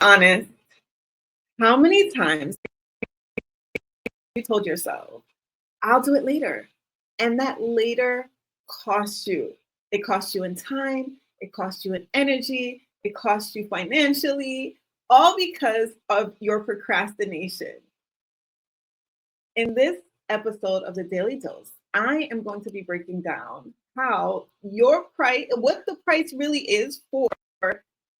honest, how many times you told yourself, I'll do it later? And that later costs you. It costs you in time, it costs you in energy, it costs you financially, all because of your procrastination. In this episode of the Daily Dose, I am going to be breaking down how your price, what the price really is for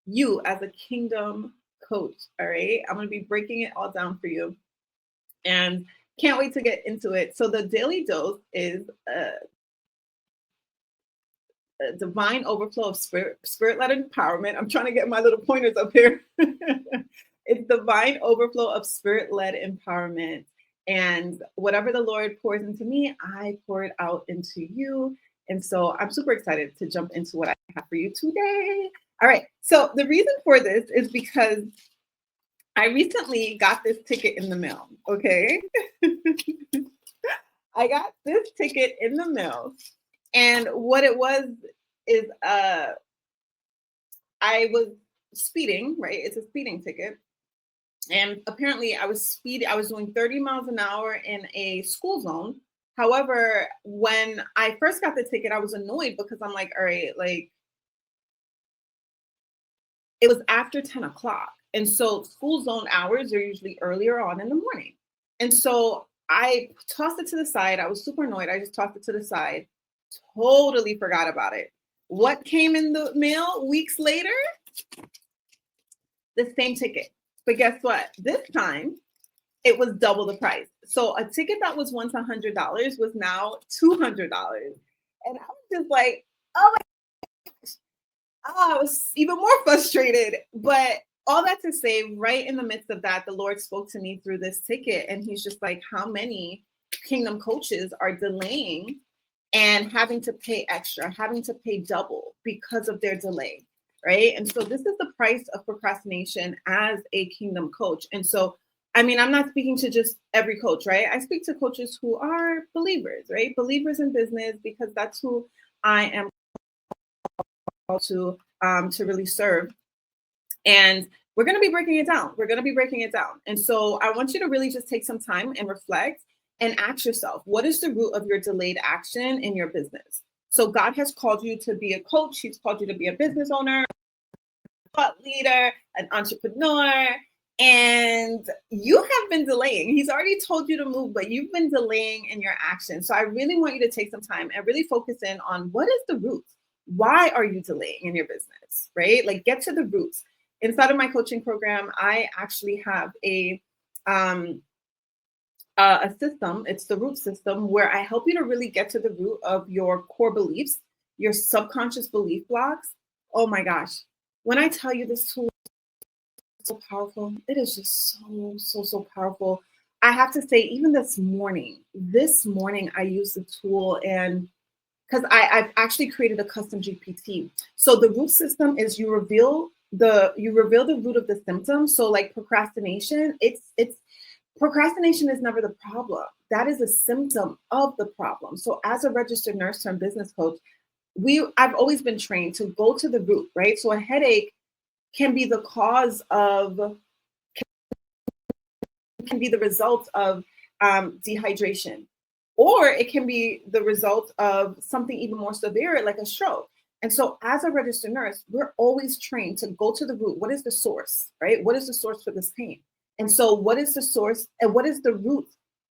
you as a kingdom coach. All right. I'm going to be breaking it all down for you and can't wait to get into it. So, the Daily Dose is a divine overflow of spirit-led empowerment. I'm trying to get my little pointers up here. It's divine overflow of spirit-led empowerment. And whatever the Lord pours into me, I pour it out into you. And so I'm super excited to jump into what I have for you today. All right. So the reason for this is because I recently got this ticket in the mail. Okay. I got this ticket in the mail. And what it was is I was speeding, right? It's a speeding ticket. And apparently I was doing 30 miles an hour in a school zone. However, when I first got the ticket, I was annoyed because I'm like, all right, like it was after 10 o'clock. And so school zone hours are usually earlier on in the morning. And so I tossed it to the side. I was super annoyed. I just tossed it to the side, totally forgot about it. What came in the mail weeks later? The same ticket. But guess what? This time it was double the price. So a ticket that was once $100 was now $200. And I was just like, oh my gosh. Oh, I was even more frustrated. But all that to say, right in the midst of that, the Lord spoke to me through this ticket. And he's just like, how many kingdom coaches are delaying and having to pay extra, having to pay double because of their delay, right? And so this is the price of procrastination as a kingdom coach. And so, I mean, I'm not speaking to just every coach, right? I speak to coaches who are believers, right? Believers in business, because that's who I am called to really serve. And we're going to be breaking it down. We're going to be breaking it down. And so I want you to really just take some time and reflect and ask yourself, what is the root of your delayed action in your business? So God has called you to be a coach. He's called you to be a business owner, a thought leader, an entrepreneur, and you have been delaying. He's already told you to move, but you've been delaying in your action. So I really want you to take some time and really focus in on what is the root? Why are you delaying in your business, right? Like get to the roots. Inside of my coaching program, I actually have a system. It's the root system where I help you to really get to the root of your core beliefs, your subconscious belief blocks. Oh my gosh. When I tell you this tool is so powerful, it is just so powerful. I have to say, even this morning I used the tool and because I've actually created a custom GPT. So the root system is you reveal the root of the symptom. So like procrastination, procrastination is never the problem. That is a symptom of the problem. So as a registered nurse turned business coach, I've always been trained to go to the root, right? So a headache can be the cause of, can be the result of dehydration, or it can be the result of something even more severe, like a stroke. And so as a registered nurse, we're always trained to go to the root. What is the source, right? What is the source for this pain? And so what is the source and what is the root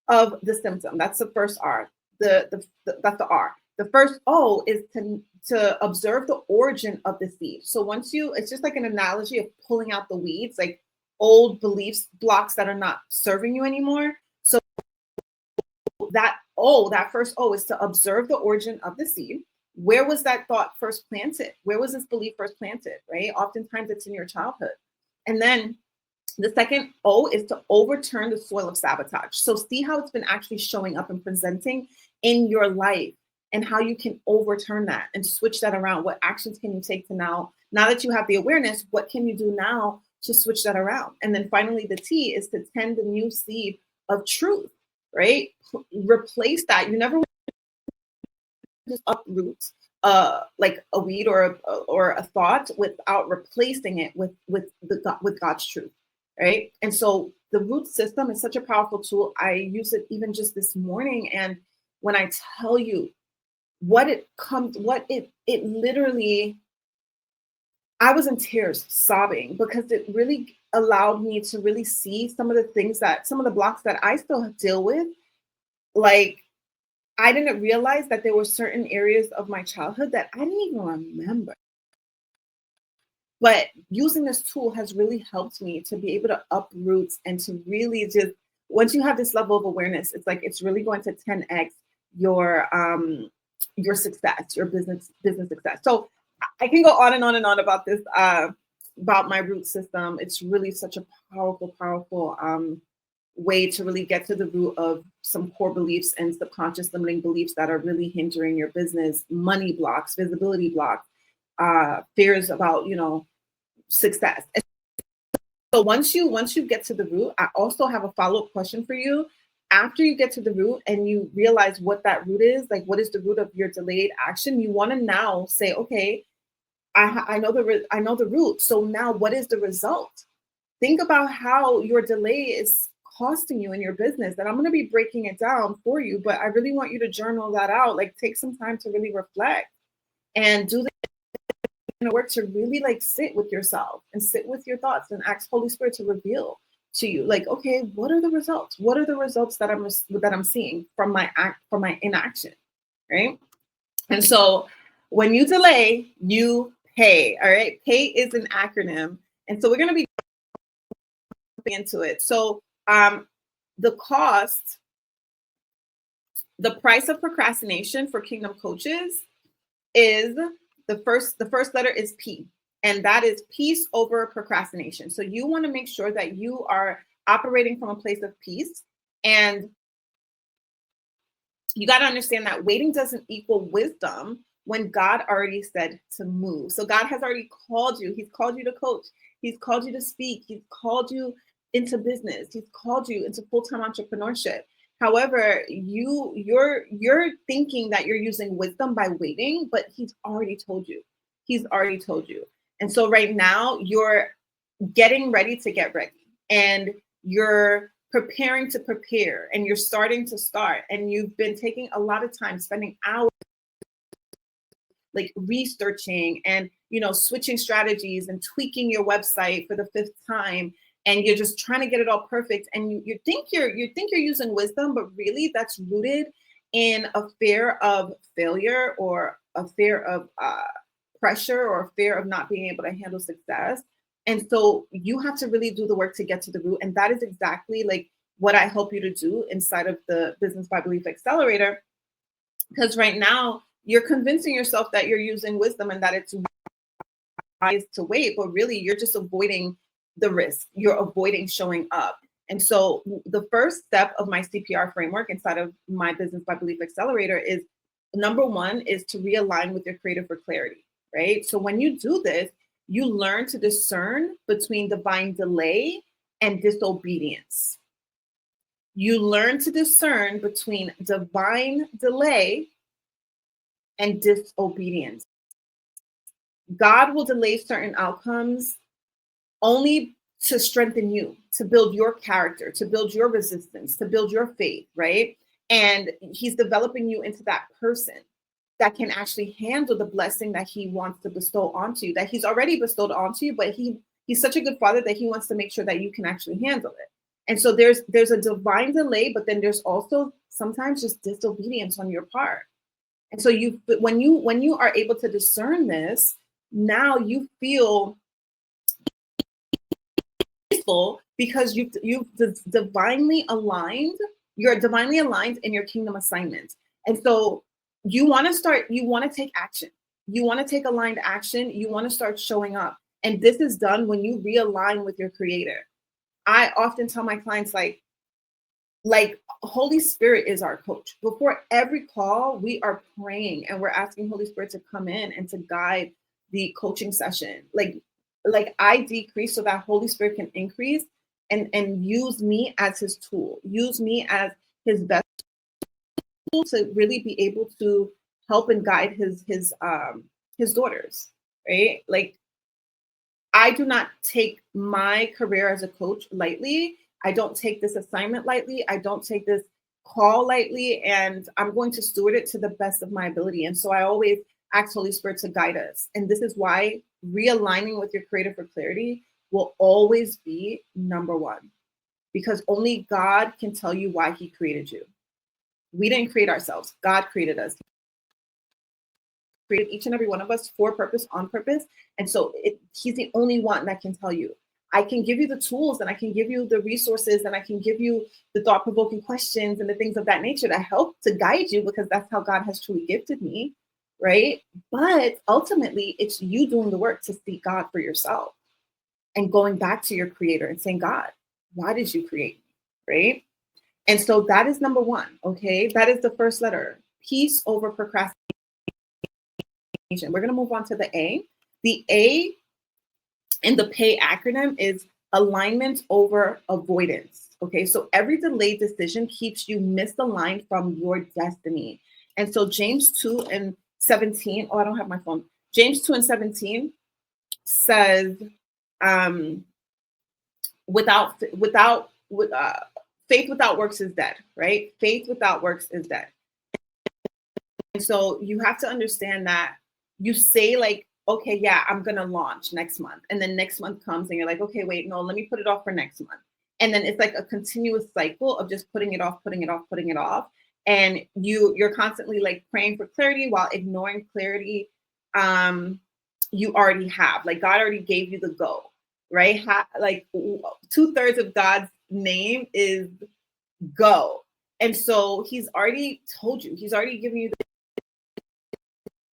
of the symptom? That's the first R. That's the R. The first O is to observe the origin of the seed. So it's just like an analogy of pulling out the weeds, like old beliefs blocks that are not serving you anymore. So that first O is to observe the origin of the seed. Where was that thought first planted? Where was this belief first planted, right? Oftentimes it's in your childhood. And then the second O is to overturn the soil of sabotage. So see how it's been actually showing up and presenting in your life and how you can overturn that and switch that around. What actions can you take to now that you have the awareness, what can you do now to switch that around? And then finally, the T is to tend the new seed of truth, right? Replace that. You never just uproot like a weed or a thought without replacing it with God's truth, right? And so the root system is such a powerful tool. I use it even just this morning, and when I tell you what it literally, I was in tears, sobbing, because it really allowed me to really see some of the things some of the blocks that I still deal with. Like, I didn't realize that there were certain areas of my childhood that I didn't even remember. But using this tool has really helped me to be able to uproot and to really just, once you have this level of awareness, it's like it's really going to 10x your success, your business success. So I can go on and on and on about this, about my root system. It's really such a powerful way to really get to the root of some core beliefs and subconscious limiting beliefs that are really hindering your business, money blocks, visibility blocks, fears about, success. And so once you get to the root, I also have a follow-up question for you. After you get to the root and you realize what that root is, like what is the root of your delayed action, you want to now say, okay, I know the root. So now what is the result? Think about how your delay is costing you in your business. And I'm going to be breaking it down for you, but I really want you to journal that out. Like, take some time to really reflect and do the work to really like sit with yourself and sit with your thoughts and ask Holy Spirit to reveal to you, like, okay, what are the results? What are the results that I'm seeing from my inaction, right? And so when you delay, you pay. All right, pay is an acronym, and so we're going to be into it. So the price of procrastination for Kingdom coaches is the first letter is P, and that is peace over procrastination. So you want to make sure that you are operating from a place of peace, and you got to understand that waiting doesn't equal wisdom when God already said to move. So God has already called you. He's called you to coach. He's called you to speak. He's called you into business. He's called you into full-time entrepreneurship. However, you're thinking that you're using wisdom by waiting, but he's already told you. He's already told you. And so right now you're getting ready to get ready, and you're preparing to prepare, and you're starting to start, and you've been taking a lot of time, spending hours like researching and switching strategies and tweaking your website for the 5th time, and you're just trying to get it all perfect, and you think you're using wisdom, but really that's rooted in a fear of failure, or a fear of pressure, or a fear of not being able to handle success. And so you have to really do the work to get to the root, and that is exactly like what I help you to do inside of the Business by Belief Accelerator. Because right now you're convincing yourself that you're using wisdom and that it's wise to wait, but really you're just avoiding the risk. You're avoiding showing up. And so the first step of my CPR framework inside of my Business by Belief Accelerator is, number one, is to realign with your creator for clarity, right? So when you do this, you learn to discern between divine delay and disobedience. You learn to discern between divine delay and disobedience. God will delay certain outcomes only to strengthen you, to build your character, to build your resistance, to build your faith, right? And he's developing you into that person that can actually handle the blessing that he wants to bestow onto you, that he's already bestowed onto you, but he's such a good father that he wants to make sure that you can actually handle it. And so there's a divine delay, but then there's also sometimes just disobedience on your part. And so when you are able to discern this, now you feel peaceful because you've divinely aligned. You're divinely aligned in your kingdom assignment. And so you want to take action. You want to take aligned action. You want to start showing up. And this is done when you realign with your creator. I often tell my clients, like Holy Spirit is our coach. Before every call, we are praying and we're asking Holy Spirit to come in and to guide the coaching session. Like I decrease so that Holy Spirit can increase, and use me as his tool, use me as his best tool to really be able to help and guide his daughters, right? Like, I do not take my career as a coach lightly. I don't take this assignment lightly. I don't take this call lightly, and I'm going to steward it to the best of my ability. And so I always ask Holy Spirit to guide us. And this is why realigning with your creator for clarity will always be number one, because only God can tell you why he created you. We didn't create ourselves. God created us. Created each and every one of us for purpose, on purpose. And so he's the only one that can tell you. I can give you the tools, and I can give you the resources, and I can give you the thought-provoking questions and the things of that nature that help to guide you, because that's how God has truly gifted me, right? But ultimately, it's you doing the work to seek God for yourself and going back to your creator and saying, God, why did you create me, right? And so that is number one, okay? That is the first letter, peace over procrastination. We're going to move on to the A. The A in the P.A.Y acronym is alignment over avoidance. Okay, so every delayed decision keeps you misaligned from your destiny. And so James 2:17, oh, I don't have my phone. James 2:17 says, faith without works is dead, right? Faith without works is dead. And so you have to understand that you say, like, okay, yeah, I'm going to launch next month. And then next month comes and you're like, okay, wait, no, let me put it off for next month. And then it's like a continuous cycle of just putting it off, putting it off, putting it off. And you're constantly like praying for clarity while ignoring clarity you already have. Like, God already gave you the go, right? Like 2/3 of God's name is go. And so he's already told you, he's already given you the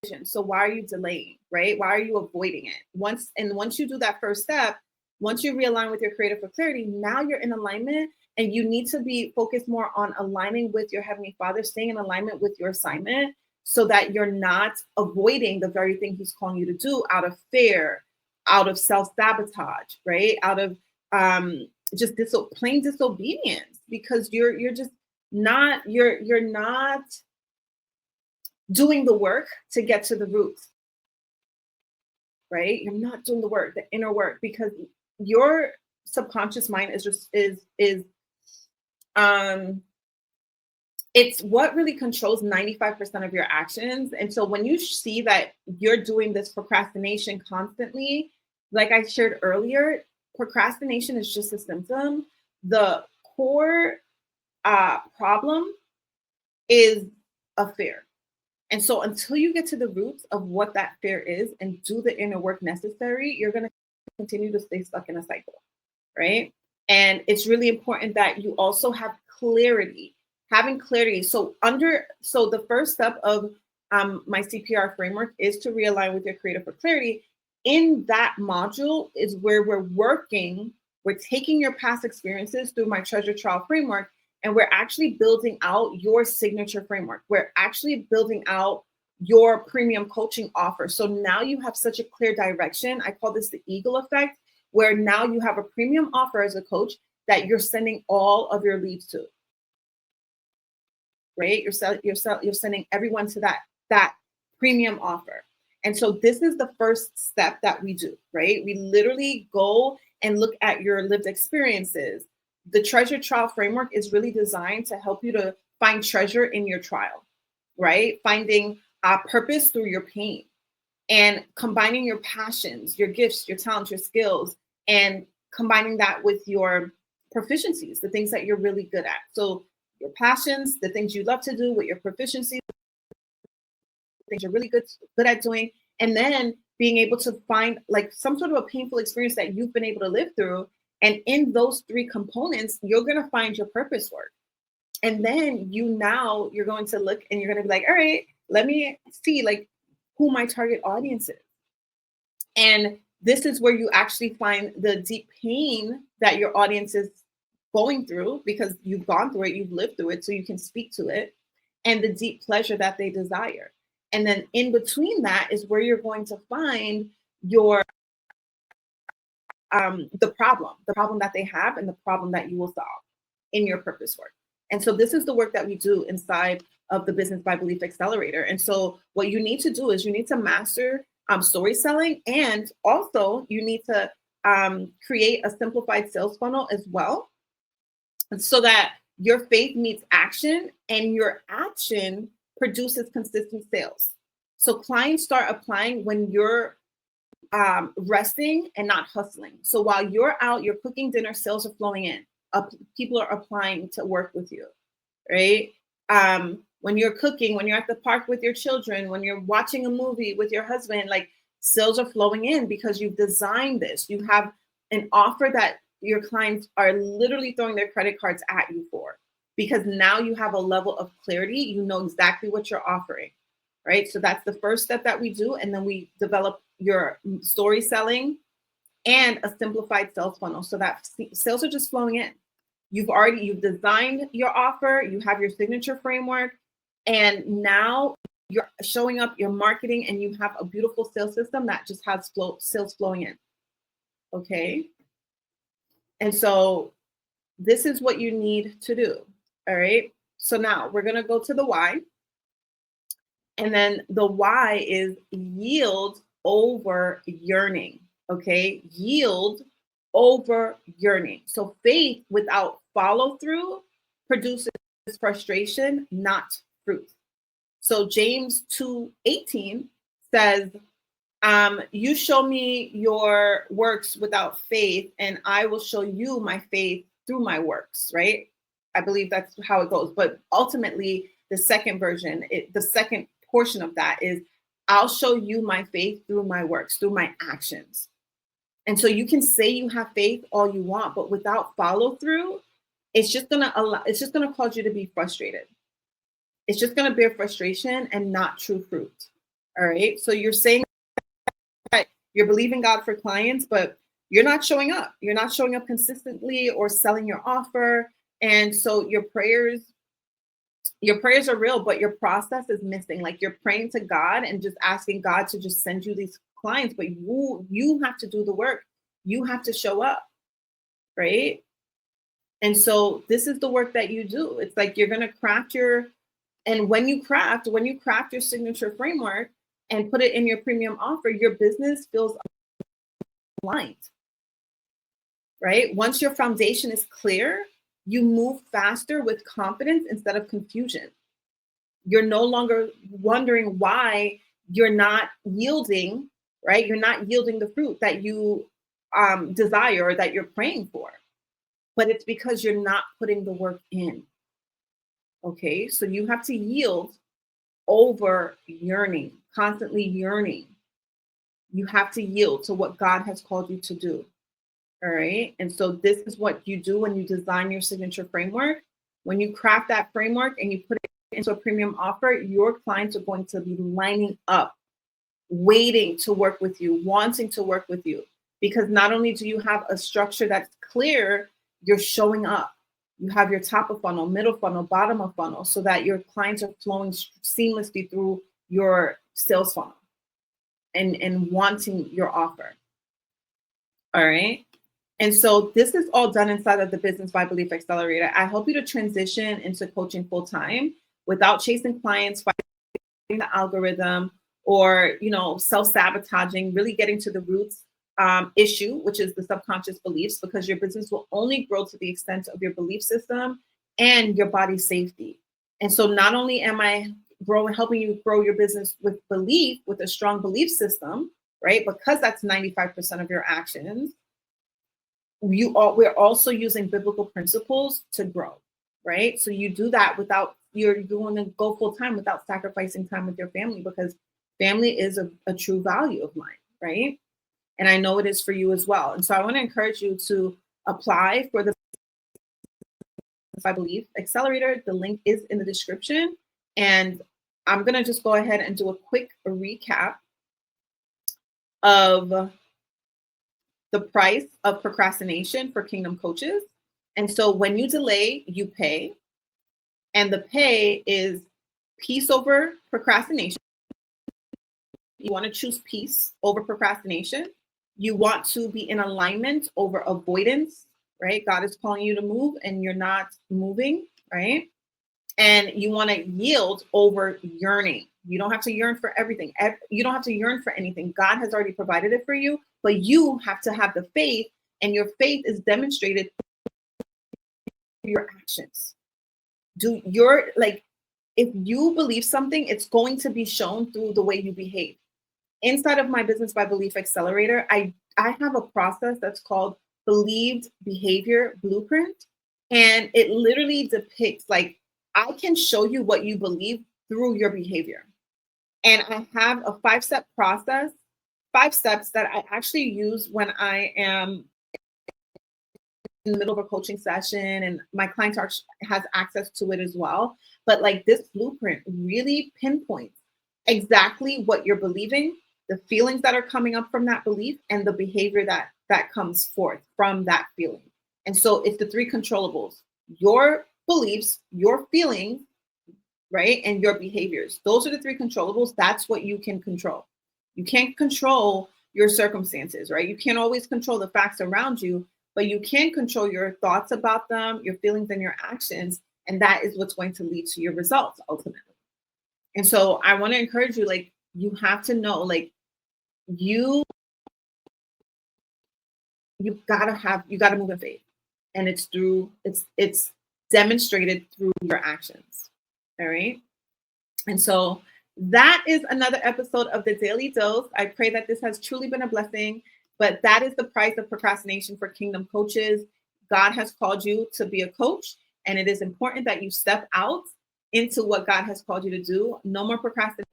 vision. So why are you delaying, right? Why are you avoiding it? Once you do that first step, once you realign with your creator for clarity, now you're in alignment, and you need to be focused more on aligning with your Heavenly Father, staying in alignment with your assignment, so that you're not avoiding the very thing he's calling you to do out of fear, out of self-sabotage, right? Out of just plain disobedience, because you're just not, you're not doing the work to get to the roots, right? You're not doing the work, the inner work, because your subconscious mind is just it's what really controls 95% of your actions. And so when you see that you're doing this procrastination constantly, like I shared earlier, procrastination is just a symptom. The core problem is a fear. And so until you get to the roots of what that fear is and do the inner work necessary, you're going to continue to stay stuck in a cycle, right? And it's really important that you also have clarity, having clarity. So the first step of my CPR framework is to realign with your creator for clarity. In that module is where we're taking your past experiences through my treasure trial framework, and we're actually building out your signature framework. We're actually building out your premium coaching offer. So now you have such a clear direction. I call this the eagle effect, where now you have a premium offer as a coach that you're sending all of your leads to, right? You're sending everyone to that premium offer. And so this is the first step that we do, right? We literally go and look at your lived experiences. The treasure trial framework is really designed to help you to find treasure in your trial, right? Finding purpose through your pain, and combining your passions, your gifts, your talents, your skills, and combining that with your proficiencies, the things that you're really good at. So your passions, the things you love to do, with your proficiencies, things you're really good at doing, and then being able to find like some sort of a painful experience that you've been able to live through. And in those three components, you're going to find your purpose work. And then you're going to look and you're going to be like, all right, let me see like who my target audience is. And this is where you actually find the deep pain that your audience is going through, because you've gone through it, you've lived through it, so you can speak to it, and the deep pleasure that they desire. And then in between that is where you're going to find your the problem that they have and the problem that you will solve in your purpose work. And so this is the work that we do inside of the Business by Belief Accelerator. And so what you need to do is you need to master story selling, and also you need to create a simplified sales funnel as well, so that your faith meets action and your action produces consistent sales. So clients start applying when you're resting and not hustling. So while you're out, you're cooking dinner, sales are flowing in. People are applying to work with you, right? When you're cooking, when you're at the park with your children, when you're watching a movie with your husband, like sales are flowing in because you've designed this. You have an offer that your clients are literally throwing their credit cards at you for, because now you have a level of clarity. You know exactly what you're offering, right? So that's the first step that we do. And then we develop your story selling and a simplified sales funnel so that sales are just flowing in. You've designed your offer, you have your signature framework, and now you're showing up, you're marketing, and you have a beautiful sales system that just has sales flowing in. Okay. And so this is what you need to do. All right. So now we're going to go to the why. And then the why is yield over yearning. Okay. Yield over yearning. So faith without follow through produces frustration, not fruit. So James 2:18 says, you show me your works without faith, and I will show you my faith through my works, right? I believe that's how it goes. But ultimately, the second version, the second portion of that is, I'll show you my faith through my works, through my actions. And so you can say you have faith all you want, but without follow through, it's just gonna cause you to be frustrated. It's just gonna bear frustration and not true fruit. All right. So you're saying that you're believing God for clients, but you're not showing up. You're not showing up consistently or selling your offer. And so your prayers are real, but your process is missing. Like you're praying to God and just asking God to just send you these clients, but you have to do the work. You have to show up, right? And so this is the work that you do. It's like you're gonna when you craft your signature framework and put it in your premium offer, your business feels aligned, right? Once your foundation is clear, you move faster with confidence instead of confusion. You're no longer wondering why you're not yielding, right? You're not yielding the fruit that you desire or that you're praying for, but it's because you're not putting the work in. Okay, so you have to yield over yearning, constantly yearning. You have to yield to what God has called you to do. All right. And so this is what you do when you design your signature framework. When you craft that framework and you put it into a premium offer, your clients are going to be lining up, waiting to work with you, wanting to work with you. Because not only do you have a structure that's clear, you're showing up. You have your top of funnel, middle funnel, bottom of funnel, so that your clients are flowing seamlessly through your sales funnel and wanting your offer. All right. And so this is all done inside of the Business by Belief Accelerator. I help you to transition into coaching full time without chasing clients, fighting the algorithm, or self-sabotaging, really getting to the roots issue, which is the subconscious beliefs, because your business will only grow to the extent of your belief system and your body safety. And so not only am I helping you grow your business with belief, with a strong belief system, right? Because that's 95% of your actions. We're also using biblical principles to grow, right? So you do that without, you're going to go full time without sacrificing time with your family, because family is a true value of mine, right? And I know it is for you as well. And so I want to encourage you to apply for the I Believe Accelerator. The link is in the description. And I'm going to just go ahead and do a quick recap of the price of procrastination for Kingdom coaches. And so when you delay, you pay. And the pay is peace over procrastination. You want to choose peace over procrastination. You want to be in alignment over avoidance, right? God is calling you to move and you're not moving. right? And you want to yield over yearning. You don't have to yearn for everything. You don't have to yearn for anything. God has already provided it for you, but you have to have the faith, and your faith is demonstrated through your actions. If you believe something, it's going to be shown through the way you behave. Inside of my Business by Belief Accelerator, I have a process that's called Believed Behavior Blueprint. And it literally depicts, like, I can show you what you believe through your behavior. And I have a 5-step process, 5 steps that I actually use when I am in the middle of a coaching session, and my client has access to it as well. But like, this blueprint really pinpoints exactly what you're believing, the feelings that are coming up from that belief, and the behavior that comes forth from that feeling. And so it's the 3 controllables: your beliefs, your feelings, right, and your behaviors. Those are the 3 controllables. That's what you can control. You can't control your circumstances, right? You can't always control the facts around you, but you can control your thoughts about them, your feelings, and your actions. And that is what's going to lead to your results ultimately. And so I want to encourage you, like, you have to know, like, you gotta move in faith. And it's demonstrated through your actions. All right. And so that is another episode of the Daily Dose. I pray that this has truly been a blessing, but that is the price of procrastination for Kingdom coaches. God has called you to be a coach, and it is important that you step out into what God has called you to do. No more procrastination,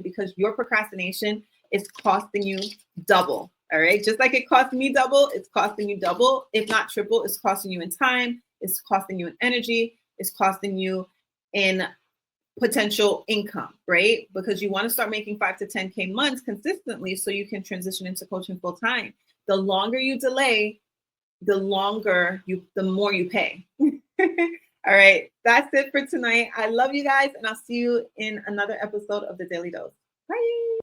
because your procrastination is costing you double. All right. Just like it cost me double, it's costing you double, if not triple. It's costing you in time, it's costing you in energy, it's costing you in potential income, right? Because you want to start making 5 to 10K months consistently so you can transition into coaching full time. The longer you delay, the more you pay. All right. That's it for tonight. I love you guys, and I'll see you in another episode of the Daily Dose. Bye.